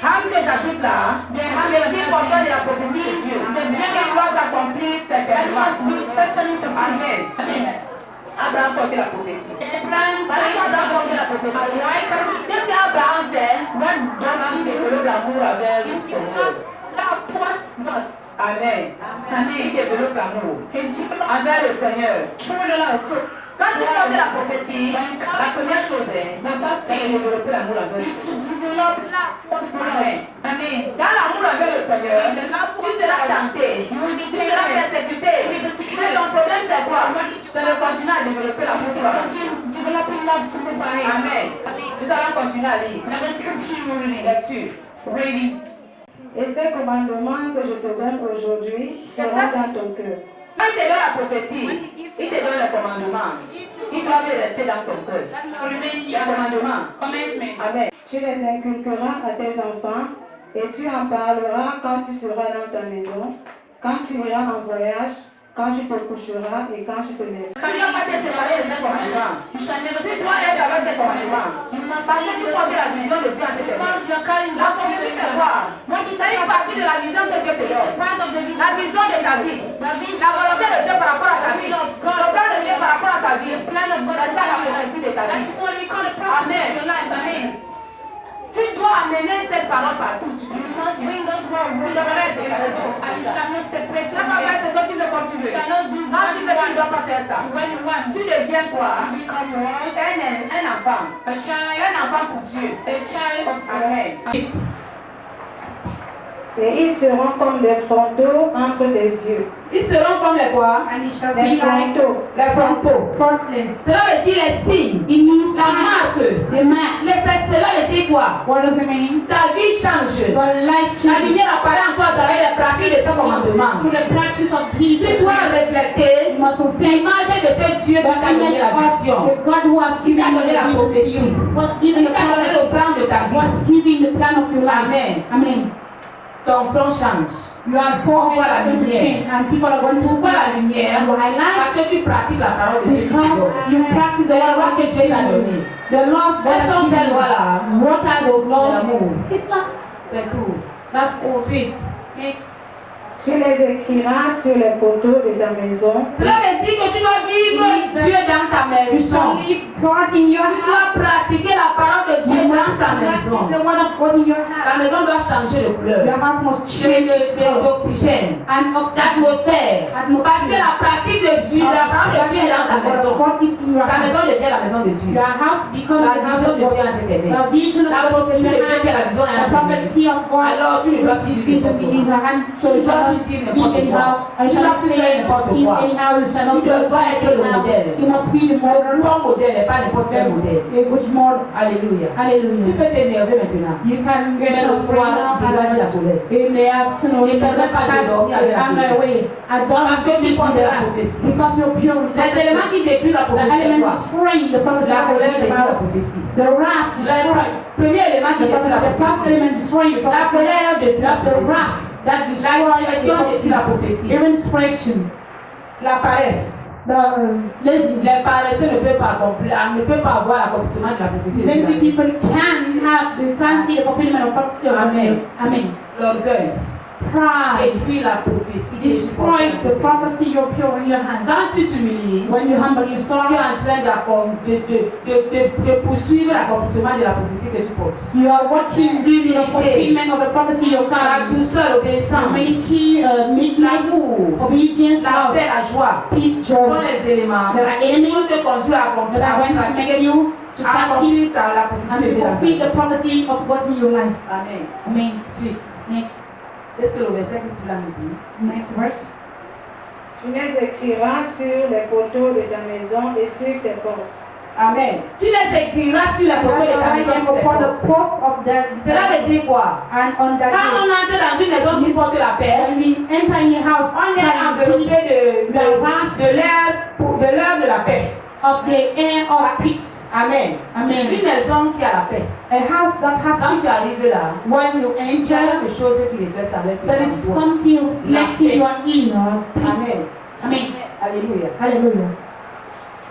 Ham que j'ajoute là, devient porteur de la prophétie de Dieu. Il doit s'accomplir certainement. Amen. Abraham portait la prophétie. Abraham portait la prophétie. Qu'est-ce qu'Abraham fait? Abraham développe l'amour avec son Dieu. Amen. Il développe l'amour envers le Seigneur. Quand tu portes la prophétie, la première chose est de développer l'amour envers le Seigneur. Amen. Dans l'amour envers le Seigneur, tu seras tenté, tu seras persécuté. Mais ton problème c'est quoi? C'est de continuer à développer l'amour sur la vie. Amen. Nous allons continuer à lire. Lecture. Et ces commandements que je te donne aujourd'hui seront dans ton cœur. Quand il te donne la prophétie, il te donne les commandements. Ils doivent rester dans ton cœur. Les commandements. Amen. Tu les inculqueras à tes enfants et tu en parleras quand tu seras dans ta maison, quand tu iras en voyage, quand tu te coucheras et quand tu te lèveras. Tu ne dois pas te séparer de ces commandements. Tu dois être avec tes commandements. Parce que tu portes la vision de Dieu en tes mains. La prophétie c'est quoi? C'est une partie de la vision que Dieu te donne. La vision de ta vie. La volonté de Dieu par rapport à ta vie. Le plan de Dieu par rapport à ta vie. C'est ça la prophétie de ta vie. Amen. Tu dois amener cette parole partout. Tu dois rester avec toi. Tu ne vas pas faire ce que tu veux comme tu veux. Quand tu veux, tu ne dois pas faire ça. Tu deviens quoi? Un enfant. Un enfant pour Dieu. Amen. Et ils seront comme des frontaux entre tes yeux. Ils seront comme les quoi? Les frontaux. Les frontaux. Cela veut dire les signes. La marque. Cela veut dire quoi? What does it mean? Ta vie change. Your life La changes lumière apparaît en toi à travers les pratiques de ce commandement. through the practice of Tu Jesus. dois refléter You must reflect l'image de ce Dieu qui t'a donné la vision. the God who has Qui given t'a you donné la the vision to prophétie. you. Was Qui given the t'a donné prophecy. le plan de ta vie. Was giving the plan of your life. Amen. Amen. Ton front change. You are On voit la going to lumière. change and people are going to Pourquoi see la lumière? your Parce highlights que tu pratiques la parole de Dieu qui te because donne. you practice the Les word lois of que Dieu t'a God. données. The laws God Quelles has sont ces given you. lois-là? What are those laws? L'amour. It's not. C'est tout. That's all. Suite. Next. Tu les écriras sur les poteaux de ta maison. Cela veut dire que tu dois vivre Dieu dans ta You maison. shall live God in your Tu house. dois pratiquer la parole de Dieu dans ta maison. The word of God in your Ta house. maison doit changer de couleur. Your house must change D'oxygène. and oxygen. D'atmosphère. Parce que la pratique de Dieu, la parole de Dieu est dans ta maison. God is in your Ta house. maison devient la maison de Dieu. Your house becomes La the house vision of de Dieu God. entre tes mains. The vision of La God is prophétie in de your Dieu qui est la hand. vision est The entre tes mains. prophecy of God Alors tu ne dois plus dire vision in your hand. So you shall not speak anyhow. I Tu shall dois not plus say faire n'importe things quoi. anyhow. You shall not Tu dois être le anyhow. modèle. You must be the model. Bon modèle n'est pas n'importe quel modèle. A good model. Alléluia. Tu Hallelujah. peux t'énerver maintenant. You can get Mais le your soir, dégage la colère. in the afternoon. Ne permets pas de dormir avec la I'm away. I don't Parce que tu sleep on portes the la lamp prophétie. because you're pure. Les éléments qui détruisent la The prophétie, c'est element quoi? destroying the prophecy. La colère détruit la The prophétie. wrath destroys. Le premier élément qui The détruit la first prophétie. element destroying the La prophecy. colère détruit la The prophétie. wrath that La destroys expression détruit la prophétie. even inspiration. La paresse. The lazy. Les paresseux ne peuvent pas accomplir, ne peuvent pas avoir l'accomplissement de la prophétie. Lazy people can have the fancy fulfillment of prophecy. Amen. Amen. L'orgueil Pride détruit la prophétie. destroys the prophecy you're pure in your hands. Quand tu t'humilies, When you humble tu yourself, es en train de poursuivre l'accomplissement de la prophétie que tu portes. you are working the fulfillment of the prophecy you're La carrying. douceur, l'obéissance, Humility, meekness, l'amour, obedience, la love, paix, la joie peace, sont joy. les éléments There are qui enemies vont te conduire à that are going to pratiquer, make you to à practice accomplir la and prophétie de to Dieu. fulfill the prophecy of God in your life. Amen. Amen. Suite. Next. Est-ce que le verset qui suit là me dit? Next verse. Tu les écriras sur les poteaux de ta maison et sur tes portes. Amen. Tu les écriras sur la poteau de ta maison. Sur tes Upon the portes. post of that. Cela veut dire quoi? And on that Quand day, on entre dans une maison qui porte la paix, when we enter in a house, on est enveloppé de l'heure de la paix. of the air of peace. Amen. Amen. Une maison qui a la paix. A house that has Quand tu peace. arrives là, When you il y a enter, quelque chose qui reflète avec there is something reflecting your inner peace. Amen. Amen. Alléluia. Hallelujah.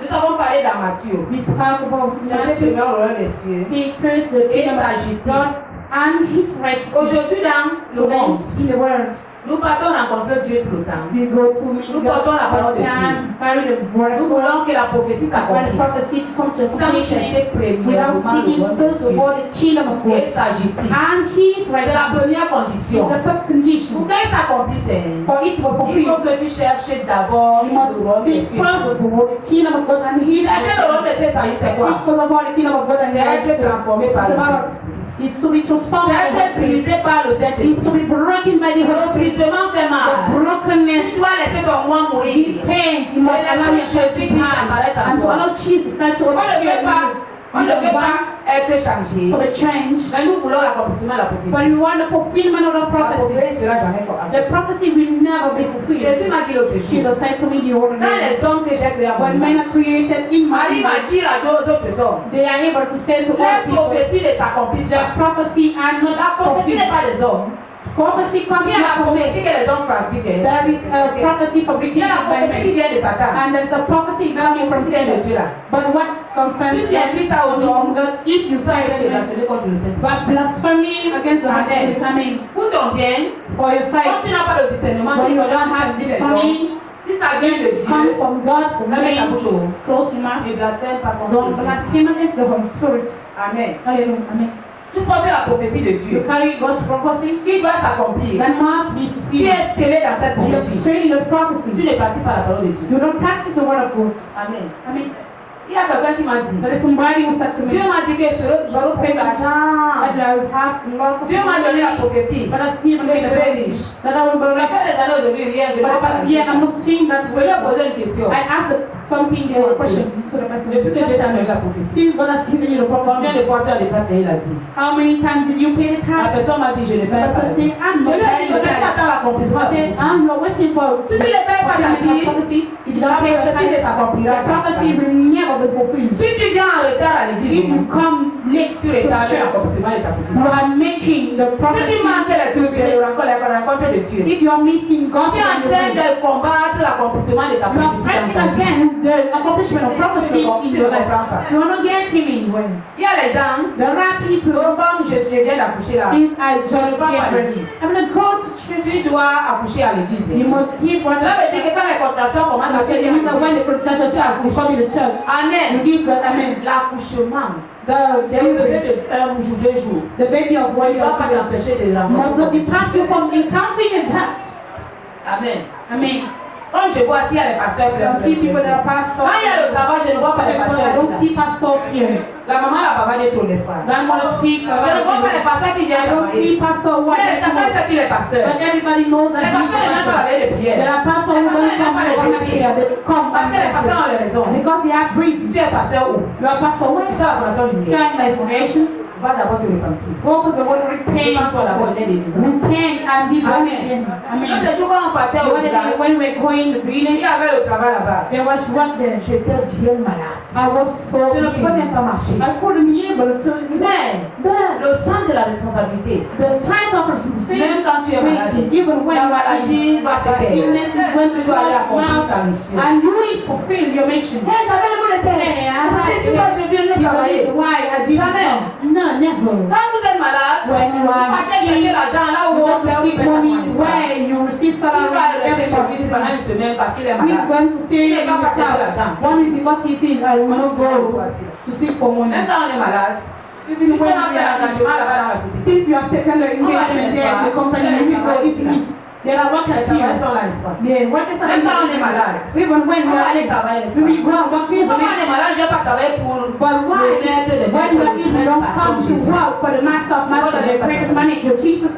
Nous avons parlé dans Matthieu. We spoke about Cherchez Matthew. le royaume des cieux Seek first the et kingdom sa of justice. God and His righteousness. Aujourd'hui dans le Today monde, in the world, nous partons rencontrer Dieu tout le temps. we go to meet Nous God portons la parole de and carry the word Nous of God. voulons que la prophétie When the s'accomplisse prophecy comes to sans completion, chercher without premièrement le seeking royaume des first of cieux all the kingdom of et God sa justice. and His C'est la righteousness. première condition. The first Pour condition qu'elle s'accomplisse, for it to il faut fulfill, que tu cherches d'abord you le must royaume des seek cieux. first of all the kingdom of God and His Chercher le royaume des cieux, ça veut dire c'est Seek quoi? first of all the kingdom of God and His C'est être transformé par It's le about Saint-Esprit. is to be transformed by C'est the être Holy Spirit. brisé par le Is to Saint-Esprit. be broken by the Le Holy Spirit. brisement fait The mal. brokenness, Tu dois laisser ton moi mourir. these pains, you must Et allow laisser yourself to Jésus-Christ apparaître en and to toi. allow Jesus Christ to On ne appear veut in pas, on you. ne veut pas être changé. For the change, Mais nous voulons l'accomplissement de la but prophétie. we want the fulfillment of the La prophecy. prophétie ne sera jamais accomplie. The prophecy will never be fulfilled. Jésus m'a dit l'autre jour, Jesus said to me the other quand day, les hommes que j'ai créés à mon when men image are created in my arrivent à image, dire à deux autres hommes, they are able to say to les all people, prophéties ne s'accomplissent the pas. prophecy are not La prophétie n'est fulfilled. pas des hommes. Prophecy comes Il y a la from men. prophétie que les hommes fabriquent. There is a prophecy Il y fabricated a la by prophétie qui men. vient de Satan. And there's a prophecy La coming from prophétie vient de Satan. Dieu là. But what concerns Si tu impliques ça aux hommes, that if you tu vas say être blasphème contre le Saint-Esprit. but blasphemy against the Holy Amen. Spirit, I mean, Pour ton bien, for your quand sake, tu n'as pas de discernement, when tu you connais don't have ce que discerning, si ça vient de it comes Dieu, from God, from mets ta men, bouche au close your mouth. et blasphème pas contre Don't le Saint-Esprit. blaspheme against the Holy Spirit. Amen. Hallelujah. Amen. Tu portes la prophétie de You Dieu. carry God's prophecy Il doit s'accomplir. that must be Tu fulfilled. es scellé dans cette You're prophétie. saying the Tu prophecy. ne pratiques pas la parole de Dieu. You don't practice the word of God. Amen. Amen. Il y a quelqu'un qui m'a dit, There is somebody who said to Dieu me, m'a dit que je vais faire de l'argent. that I will have lots of Dieu m'a donné la prophétie. but has given me Que je the serai prophecy riche. that I will be Ça rich. fait des années aujourd'hui, rien, je ne But vois pas past year, I'm l'argent. not seeing that Je lui ai posé way. une question. I asked something, a question to the person. Depuis que Dieu t'a donné la prophétie, Since God has given you the combien prophecy, de fois tu as déjà payé la dîme? how many times did you pay the La tithe? personne m'a dit, je ne The paye pas. person said, Je I'm not lui ai dit paying que the même tu tithe. attends l'accomplissement de la Then prophétie. you're waiting for Si tu ne payes pas ta fulfillment of dîme, prophecy. If you la don't pay the prophétie ne tithe, s'accomplira the prophecy pas. will never be fulfilled. Si tu viens en retard à l'église, If you come late tu to the retardes church, l'accomplissement de ta you prophétie. are making the Si prophecy. tu manques les trucs, la rencontre de Dieu, If you are missing God's tu es en train de combattre l'accomplissement de ta you are prophétie. fighting dans ta vie. against the accomplishment of prophecy in your life. You are not getting anywhere. Il y a les gens, There are people, comme je viens d'accoucher là, since I je ne just vais pas à came, l'église. I'm going to go to church. Tu dois accoucher à l'église. You must keep what Cela veut dire que quand les contractions commencent à se it means that when the faire, contractions start, you come in the church. You Amen. give God, amen. L'accouchement, The le bébé delivery, de 1 jour, 2 jours, the baby of ne 1 year doit pas old t'empêcher de must not rencontrer. depart you from encountering that. Amen. Amen. Comme je vois s'il y a les pasteurs I see people that are pastors. Quand il y a le travail, je ne vois pas les But pasteurs. I don't don't see pastors here. La maman, la papa n'est trop, n'est-ce pas? Grandmother speaks Je ne vois pas les about pasteurs qui viennent I don't travailler. see pastor who are Mais chacun sait qu'il est pasteur. but everybody knows that Les he's pasteurs ne viennent pas a la veille de pastor. prière. There are pastors who don't come Pas les to one jeter. prayer. They come Parce que les pasteurs ont les raisons. because they have reasons. Tu es pasteur où? You are pastor C'est where? ça la fondation lumière. Kind like creation. Va d'abord te repentir. Go to the word repent. Repent d'abord, il y a des raisons. Repent and give Amen. again. Amen. L'autre jour, quand on partait au village, When we're going to il village, y avait le travail là-bas. there was work there. J'étais bien malade. I was so Je ne pouvais même pas marcher. I couldn't be able to. Mais But le sens de la responsabilité, the strength of responsibility, même quand tu es malade, even when la maladie va se perdre. illness is going to Tu go dois aller out, accomplir ta mission. and you will fulfill your mission. J'avais le mot de terre. Hey, Je ne pas, je viens de travailler. why I did Jamais. No, never. Quand vous êtes malade, When you vous are partez chercher l'argent là où you on want to perd seek money where you receive Il salary va rester every chez lui pendant month. une semaine parce qu'il est He's malade. going to stay Il in va pas his chercher house. l'argent. One is because he said, I will not go to seek for money. Même quand on est malade, Even puisqu'on when a we fait are l'engagement là-bas dans la société, since you have taken the engagement there in the company, we go eat. There are les workers travailleurs here. sont là, n'est-ce pas? The workers are Même quand on est malade, even when on we va are aller travailler, n'est-ce we pas? go and work Pourquoi on est malade, je ne viens pas travailler pour But le why, maître de when you are maître, in, le don't patron come to Jésus. work for the master of master, the greatest manager, Jesus.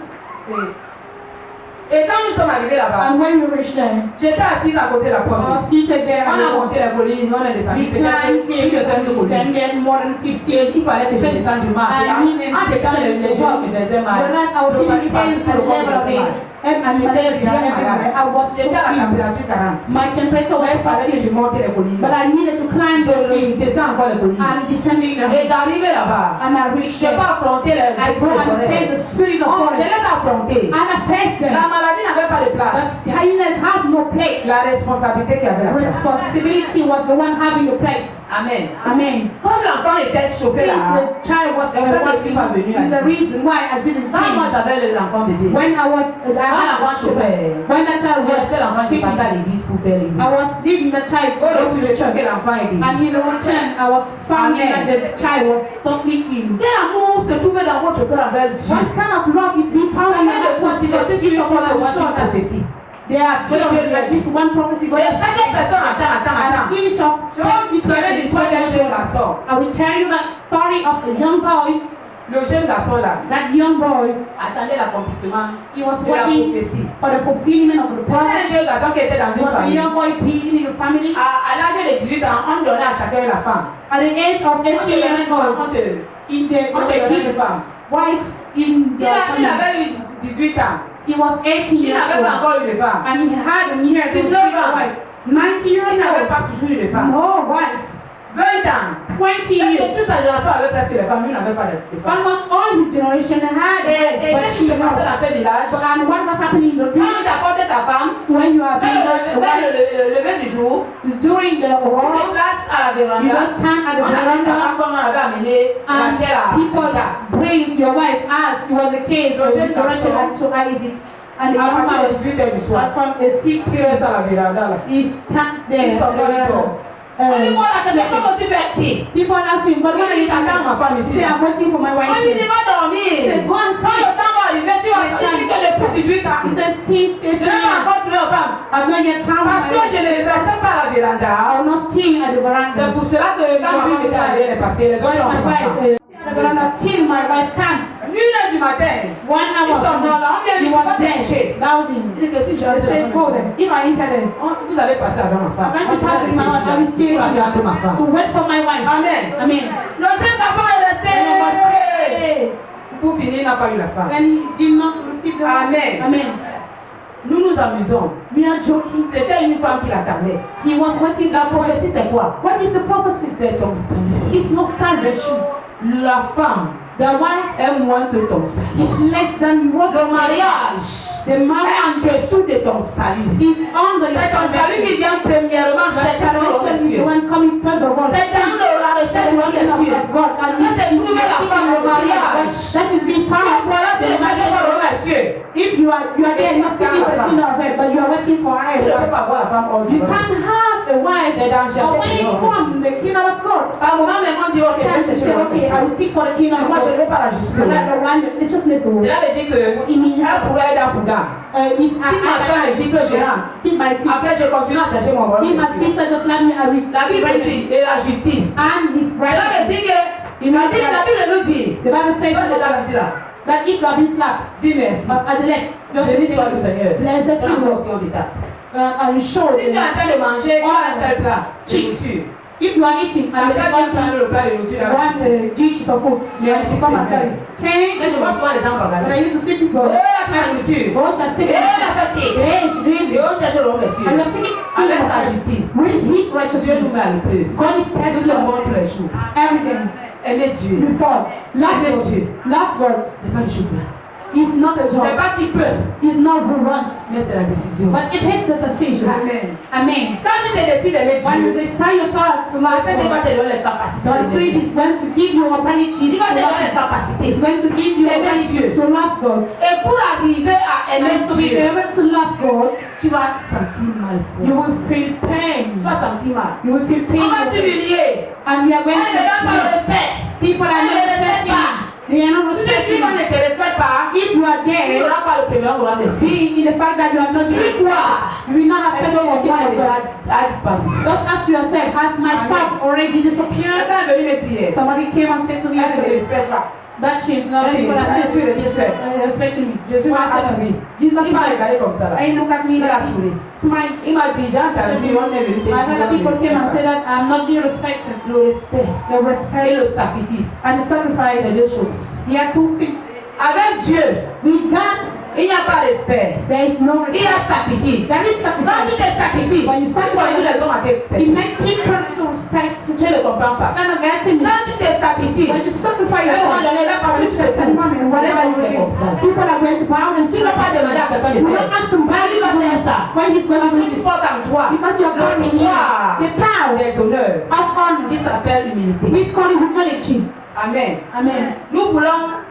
Et quand nous sommes arrivés là-bas, And when we reach there, j'étais assise à côté de la I was porte. seated there On a and monté la colline, on est descendu we peut-être climbed plus de 15 here, we collines. standing more than 50. Il fallait que je descende, je marche. En étant les genoux me faisaient mal. Whereas I was Le feeling palu pain partout, tout at le the corps me level of faisait it. mal. And J'étais bien everywhere. I was malade. so J'étais à la ill. température 40. My temperature Mais was il fallait que je 40. monte les collines. But I needed to climb Je the stairs. descends encore les collines. I'm descending Et them. j'arrivais là-bas. And I reached Je n'ai there. pas affronté les I go and face the spirit of Je God. les ai affrontés. And I faced them. La maladie n'avait pas de place. The illness has no place. La responsabilité qui avait la place. Responsibility was the one having the place. Amen. Amen. Comme l'enfant était chauffé là, The child was Et en fait, je suis pas venue à is the reason why I didn't quand moi come. j'avais l'enfant bébé, When I was quand l'enfant chauffait, when the child je laissais l'enfant was qui partait à kicking, l'église pour faire l'église. I was leaving the child to Au go retour, to je the church. choquais l'enfant et dit, And in return, I was finding Amen. that the child was totally ill. quel amour se trouvait dans votre cœur envers Dieu? What kind of love is being found in Chacun de vous, si je suis sûr qu'on le voit sur une prophétie. There are this one prophecy Et chaque personne attend. and each of Je vais vous donner l'histoire d'un jeune garçon. I will tell you that story of a young boy. Le jeune garçon là That young boy, attendait l'accomplissement he was de la waiting prophétie. for the fulfillment of the C'était un prophecy. jeune garçon qui était dans He une was a famille. young boy being in a family. À l'âge de 18 ans, on donnait à chacun la femme. At the age of 18 years old, On te in donnait the une femme. wives in Il the family. avait eu 18 ans. He was 18 Il years n'avait pas old. encore eu de femme. And he had a year to 19 speak ans. a wife. 90 years Il n'avait old. pas toujours eu de femme. No wife. 20 ans. 20 Est-ce que years. toute sa génération avait presque les femmes, lui n'avait pas de femme. Almost all his generation had Et wives, but qu'est-ce qui he se passait was. dans ce village? And what was happening in the Quand village tu apportais ta femme, when you are being vers le lever du jour, during the tu te war, places à la you véranda. just stand at the On amène ta veranda femme comme on avait amené and Rachel à people Isaac. praise your wife as it was the case Le of jeune Rachel garçon, to Isaac. And the À young partir de man 18 h du soir, from the 6 il reste à la véranda là. he stands there. Il sort de l'île. On lui demande la question, comment tu fais? People ask him, but what are you J'attends ma femme doing? ici. Say, I'm waiting for my wife. On lui dit, here." va dormir. Say, go and Quand le sleep. temps va arriver, tu vas dire que depuis 18 ans, He says, since je 18 n'ai pas years, encore trouvé une femme. I've not yet found my Parce que wife. je ne restais pas à la véranda. I will not stay at the C'est veranda. pour cela que quand ma femme était arrivée, elle est passée. Les autres When ont my pas wife at the veranda till my wife comes. 1h du matin. 1 hour. Ils sont là, on vient He lui was dire, va te there. coucher. Dowsing. Il dit que si je They reste say, là, go there. If I enter there, vous allez passer avec ma femme. I'm going Moi, to je vais pass it rester now. ici, I will stay pour regarder ma here femme. to wait for my wife. Amen. Amen. Le jeune garçon est resté. And I was praying. Pour finir, il n'a pas eu la femme. And he did not receive the Amen. Amen. Nous nous amusons. We are joking. C'était une femme qui l'attendait. He was waiting. La prophétie, c'est quoi? What is the prophecy? C'est ton salut. It's not salvation. La femme The wife est moins que ton salut. is less than yours. Le mariage The est marriage en dessous de ton salut. is under your C'est ton salut qui salvation. vient premièrement The chercher dans les salvation is the cieux. one coming first of all. C'est dans la recherche dans les cieux. God, and Que c'est trouver la femme au mariage. that is being found. Voilà, tu ne cherches pas dans les cieux. If you are there, not seeking for the kingdom of heaven, but you are waiting for Tu ne peux higher. pas voir la femme hors du You can't have a wife C'est dans chercher away le from the kingdom of God. À un moment, même on dit, ok, You je vais can't chercher say, le okay, I will seek for the kingdom of Moi, je ne God. veux pas la justice. But not the one, it's just this one. Cela veut dire que It means elle pourrait être pour dame. is Si ma soeur est gifle, je rentre. tip by tip. Après, je continue à chercher mon If my rôle. sister just let me, I will. La Bible dit, et la justice. And his It La means Bible that nous dit, the Bible says toi de ta ici là, that if you have been slapped dis merci. at the leg, just Béni say soit le Seigneur. blessed C'est la be God. portion de ta. And you show Si tu es en train de manger, tu as un seul plat de nourriture. if you are eating La and there seule is qui one prend le plat de nourriture dans la one cuisine. dish of food, you have to come and tell you. Mais je vois souvent les gens But I regarder. used to see people. Oh, la nourriture. Oh, just Et take it. la fête. Hey, she did Et it. on cherche le roi des And cieux. you're thinking, Avec sa justice. with his Dieu nous righteousness, met à l'épreuve. God is Dieu testing nous montre us les jours. every day. Aimer Dieu. Before, love Aimer God. Dieu. Love God C'est pas du chocolat. is not a C'est job. pas qui peut, It's not who runs. mais c'est la décision. But it is the decision. Amen. Amen. Quand tu te décides d'aimer When you Dieu, decide yourself to love le Seigneur va God, te donner les capacités the de Spirit aimer. is going to give you abilities Il va to te love donner les Him. capacités. It's going to give you Aimer abilities Dieu. to love God. Et pour arriver à aimer And to be Dieu, able to love God, tu vas sentir mal you fort. will feel Tu pain. vas sentir mal. You will feel On va pain. t'humilier. And we are On going ne te donne pas le to respect. people are On ne not te respecte respecting pas. you. They are not Si tu respecting dis qu'on ne you. te respecte pas, If you are tu there, n'auras pas le premier roi des cieux. see in the fact that you are not Suis respected, toi. you will not have Est-ce que taken mon the toi gift est of déjà God. a disparu? Just ask yourself, has my self already disappeared? Quelqu'un est venu me dire, Somebody came and said to me elle ne me yesterday, respecte pas. that change. Now Elle people me are respecte. Je suis resté seul. respecting me. Je suis Why I said assouri. that? Jesus Il m'a smiled. regardé comme ça là. And he looked at me Il a like souri. smile. Il m'a dit, j'ai entendu, on est venu te I heard that people came and said dire. that I'm not being respected. Le respect The et respect le sacrifice, and the c'est sacrifice. deux choses. There are two things. Avec Dieu, With that, il n'y a pas respect. there is no Il y a respect. sacrifice. There is Quand tu sacrifice. te sacrifies, When you tu conduis les hommes à You tes make people to respect you. Je ne comprends pas. Kind of getting me. Quand tu te sacrifies, When you sacrifice à un moment yourself, donné, là, quand tu te certain moment, whatever you fais comme ça. do, people are going to bow and Tu ne vas pas demander à quelqu'un de You faire. don't ask somebody Lui va faire ça. when he's going Parce to que do tu it. portes en toi Because you're le born in you. pouvoir The power des honneurs of honor. qui s'appelle humilité. He's calling humility. Amen. Amen. Nous voulons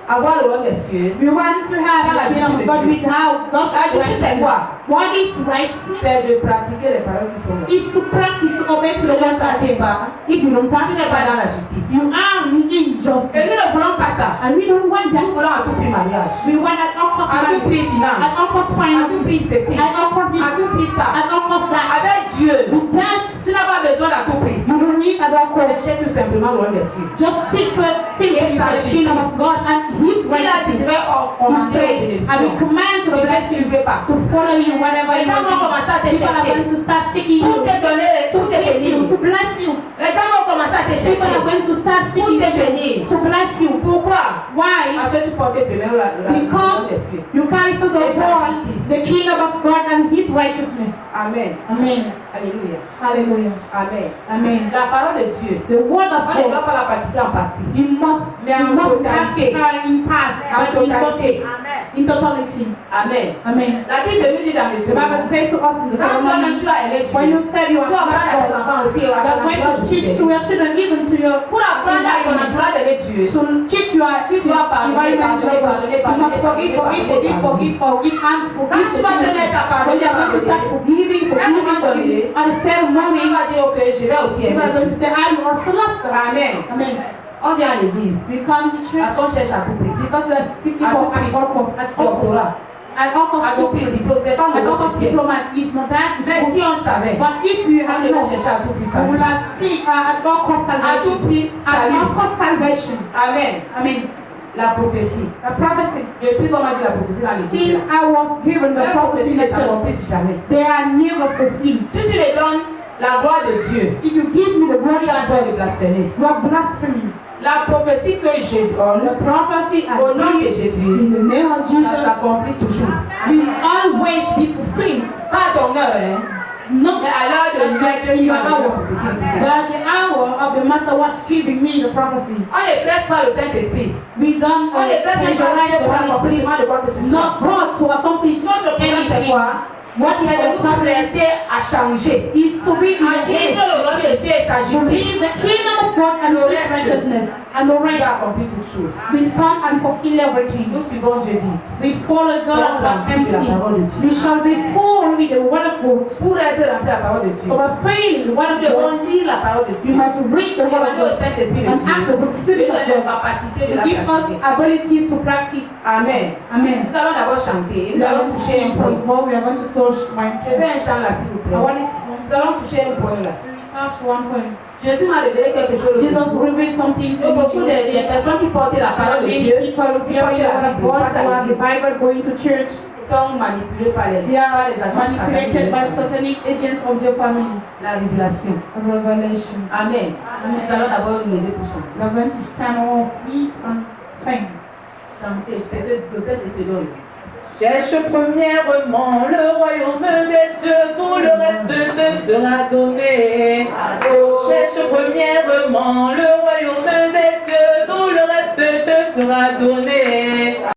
avoir le roi des cieux. We want to have La the kingdom of justice God de Dieu. without God's La justice, c'est righteousness. quoi? What is righteousness? C'est de pratiquer les paroles qui sont là. Is to practice, to obey to Tu the ne word that pratiques pas. if you don't Tu practice n'es pas dans that, la justice. you are in Et injustice. nous ne voulons pas ça. And we don't want Nous that. voulons à tout prix mariage. We want at all costs À tout marriage, prix at finance. all costs À tout finances, prix ceci. at all costs this, À tout prix ça. at all costs that. Avec Dieu, With that, tu n'as pas besoin d'à tout prix. you don't need at all costs. Cherche tout simplement le roi des cieux. Just simply the kingdom of God and His Il a dit, je righteousness. vais He commencer aux said, I bénédictions. will command to Je vais bless you, suivre partout. to follow you wherever Les you gens vont are. commencer à te People are chercher. going to start seeking Pour you, te donner, to pour te bless you, bénir. to bless you. Les gens vont commencer à te People are chercher. going to start Pour seeking te you, bénir. to bless you. Pourquoi? Why? Parce que tu portes premier le roi des Because cieux. you carry first of all the kingdom of God and His righteousness. Amen. Amen. Alléluia. Hallelujah. Amen. Amen. La parole de Dieu. The word of On ne va God. pas la pratiquer en partie. You must totalité. practice her in parts, En but in totalité. in totality. Amen. Amen. La Bible nous dit dans le The Bible says to us in the quand toi-même Deuteronomy, tu as aimé when Dieu, you said you are tu apprends à tes God, enfants aussi you are going to teach to your children, even to your pour apprendre à ton environment, entourage d'aimer Dieu. to teach your Tu dois pardonner, environment. pardonner, You must forgive, and Quand tu vas te forgive. mettre à When pardonner, you are going to start forgiving, forgiving, at a certain on moment, va dire ok, je vais aussi you aimer are going to Dieu. say, I also love God. Amen. Amen. On vient à l'église We come to church parce qu'on cherche à tout prix. because we are seeking À for tout prix. at all costs, at all costs. Doctorat. At all costs, À tout prix diplôme, c'est pas at all mon costs bien. diploma is not bad, it's Mais si good. on savait, But if you on have ne va known, chercher à tout prix we will ça. have seen at all cost À tout salvation. prix At all salut. cost salvation. Amen. Amen. La prophétie. A prophecy. Depuis qu'on m'a dit la prophétie dans Since l'église, I was given the la prophétie prophecy in ne the church, s'accomplisse jamais. they are never fulfilled. Si tu me donnes la gloire de Dieu, If you give me the tu glory es en of train de God, blasphémer. you are blaspheming. La prophétie que je donne The prophecy I au nom de give Jésus, in the name of ça Jesus s'accomplit toujours. will always be fulfilled. Pas à ton heure, hein. Not Mais à l'heure de maître qui m'a donné la prophétie. but the hour of the master was giving me the prophecy. On ne presse pas le Saint-Esprit. We don't On ne presse pas visualize the pour Holy Spirit, l'accomplissement de quoi que ce soit. not brought to accomplish Notre problème, c'est anything. quoi? What is C'est de the nous problem presser à changer. is to be in À the vivre le roi de Dieu et sa to be justice. in the kingdom of God and Le His reste. righteousness, and the Dieu rest accomplit toutes choses. will come and fulfill everything. Nous suivons Dieu vite. We follow God but remplis de la parole de empty. We Dieu. shall be full with the word of God. Pour être rempli de la parole de Dieu, So we're failing the word nous of God. devons lire la parole de You Dieu. must read the word of Demander au God Saint-Esprit de and ask the Dieu Holy de Spirit donner of la God capacité de to la give us pratiquer. abilities to practice. Amen. Amen. Nous allons d'abord chanter. We Nous are allons going to toucher un sing point. before we are going to touch my Je veux un chant là, s'il vous I plaît. want this Nous allons toucher un point là. touch one point. Jésus m'a révélé quelque chose. Jesus revealed something Il y to a me. beaucoup de personnes qui portent la parole de Dieu, People hearing the word of God, who have the Bible, going to church, sont manipulés par les they are agents manipulated by sataniques. satanic agents of their family. La révélation. Revelation. Amen. Nous allons d'abord nous lever pour ça. We're going to stand on our feet and sing. Chanter, c'est que Joseph te donne. Cherche premièrement le royaume des cieux, tout le reste te sera donné. Cherche premièrement le royaume des cieux, tout le reste te sera donné.